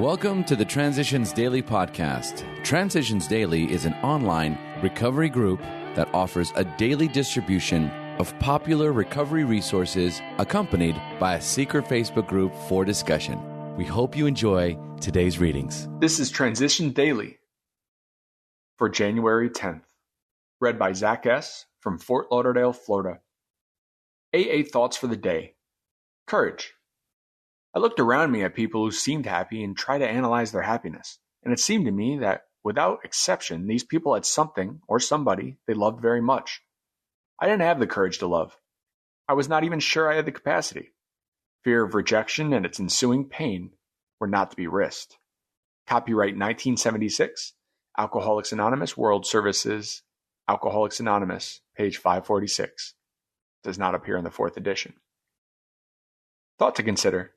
Welcome to the Transitions Daily podcast. Transitions Daily is an online recovery group that offers a daily distribution of popular recovery resources accompanied by a secret Facebook group for discussion. We hope you enjoy today's readings. This is Transition Daily for January 10th, read by Zach S. from Fort Lauderdale, Florida. AA Thoughts for the Day. Courage. I looked around me at people who seemed happy and tried to analyze their happiness, and it seemed to me that, without exception, these people had something or somebody they loved very much. I didn't have the courage to love. I was not even sure I had the capacity. Fear of rejection and its ensuing pain were not to be risked. Copyright 1976, Alcoholics Anonymous, World Services, Alcoholics Anonymous, page 546. Does not appear in the 4th edition. Thought to consider.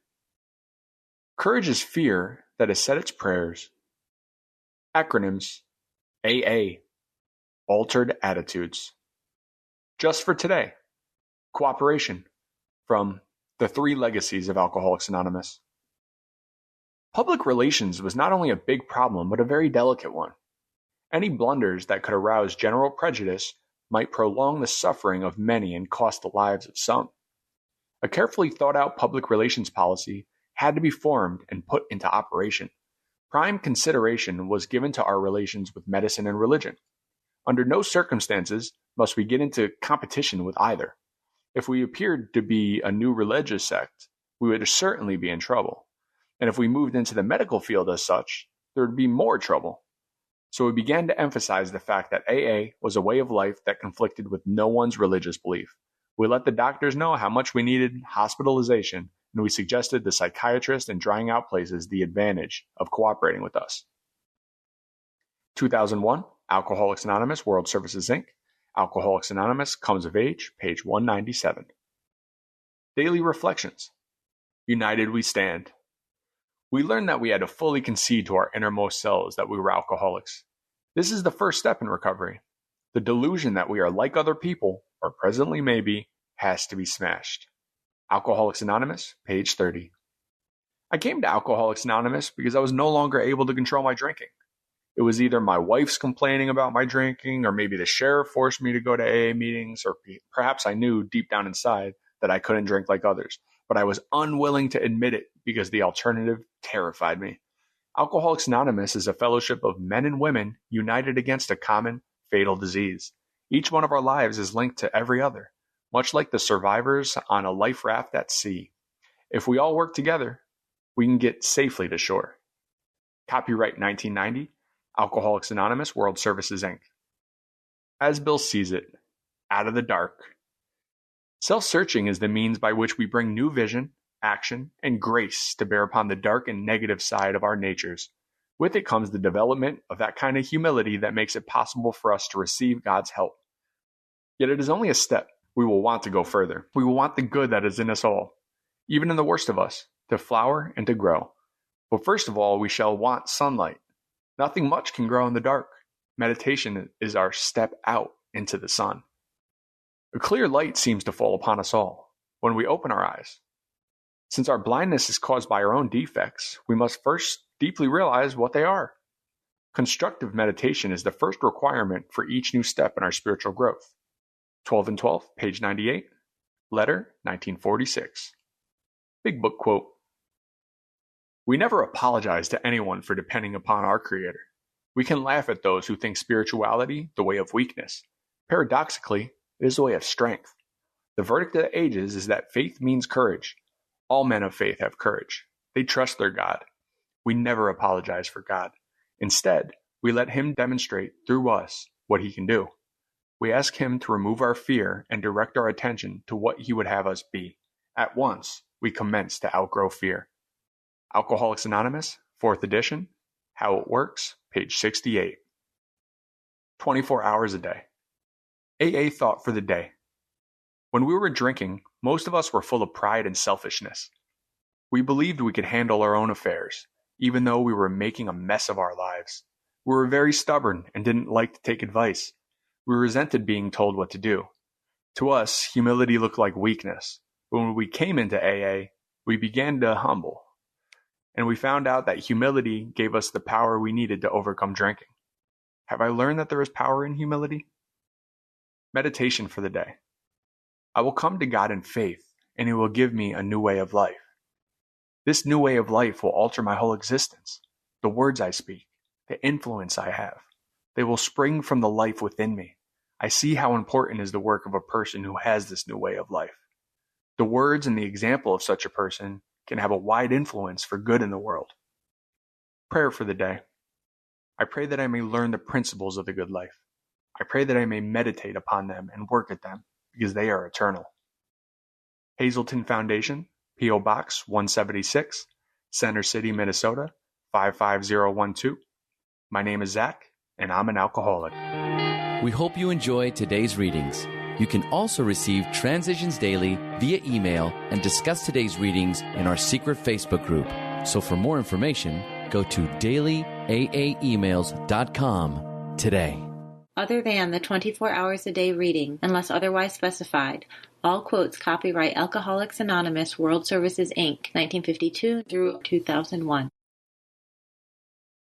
Courage is fear that has said its prayers. Acronyms: AA, Altered Attitudes. Just for today. Cooperation, from The Three Legacies of Alcoholics Anonymous. Public relations was not only a big problem, but a very delicate one. Any blunders that could arouse general prejudice might prolong the suffering of many and cost the lives of some. A carefully thought out public relations policy had to be formed and put into operation. Prime consideration was given to our relations with medicine and religion. Under no circumstances must we get into competition with either. If we appeared to be a new religious sect, we would certainly be in trouble. And if we moved into the medical field as such, there would be more trouble. So we began to emphasize the fact that AA was a way of life that conflicted with no one's religious belief. We let the doctors know how much we needed hospitalization, and we suggested the psychiatrist in drying out places the advantage of cooperating with us. 2001, Alcoholics Anonymous, World Services, Inc., Alcoholics Anonymous, Comes of Age, page 197. Daily Reflections. United we stand. We learned that we had to fully concede to our innermost selves that we were alcoholics. This is the first step in recovery. The delusion that we are like other people, or presently may be, has to be smashed. Alcoholics Anonymous, page 30. I came to Alcoholics Anonymous because I was no longer able to control my drinking. It was either my wife's complaining about my drinking, or maybe the sheriff forced me to go to AA meetings, or perhaps I knew deep down inside that I couldn't drink like others, but I was unwilling to admit it because the alternative terrified me. Alcoholics Anonymous is a fellowship of men and women united against a common, fatal disease. Each one of our lives is linked to every other, much like the survivors on a life raft at sea. If we all work together, we can get safely to shore. Copyright 1990, Alcoholics Anonymous, World Services, Inc. As Bill sees it, out of the dark. Self-searching is the means by which we bring new vision, action, and grace to bear upon the dark and negative side of our natures. With it comes the development of that kind of humility that makes it possible for us to receive God's help. Yet it is only a step. We will want to go further. We will want the good that is in us all, even in the worst of us, to flower and to grow. But first of all, we shall want sunlight. Nothing much can grow in the dark. Meditation is our step out into the sun. A clear light seems to fall upon us all when we open our eyes. Since our blindness is caused by our own defects, we must first deeply realize what they are. Constructive meditation is the first requirement for each new step in our spiritual growth. 12 and 12, page 98, letter 1946. Big Book quote. We never apologize to anyone for depending upon our Creator. We can laugh at those who think spirituality the way of weakness. Paradoxically, it is the way of strength. The verdict of the ages is that faith means courage. All men of faith have courage. They trust their God. We never apologize for God. Instead, we let Him demonstrate through us what He can do. We ask Him to remove our fear and direct our attention to what He would have us be. At once, we commence to outgrow fear. Alcoholics Anonymous, 4th edition, How It Works, page 68. 24 hours a day. AA Thought for the Day. When we were drinking, most of us were full of pride and selfishness. We believed we could handle our own affairs, even though we were making a mess of our lives. We were very stubborn and didn't like to take advice. We resented being told what to do. To us, humility looked like weakness. But when we came into AA, we began to humble. And we found out that humility gave us the power we needed to overcome drinking. Have I learned that there is power in humility? Meditation for the day. I will come to God in faith, and He will give me a new way of life. This new way of life will alter my whole existence, the words I speak, the influence I have. They will spring from the life within me. I see how important is the work of a person who has this new way of life. The words and the example of such a person can have a wide influence for good in the world. Prayer for the day. I pray that I may learn the principles of the good life. I pray that I may meditate upon them and work at them, because they are eternal. Hazelton Foundation, P.O. Box 176, Center City, Minnesota 55012. My name is Zach, and I'm an alcoholic. We hope you enjoy today's readings. You can also receive Transitions Daily via email and discuss today's readings in our secret Facebook group. So for more information, go to dailyaaemails.com today. Other than the 24 hours a day reading, unless otherwise specified, all quotes copyright Alcoholics Anonymous World Services, Inc., 1952 through 2001.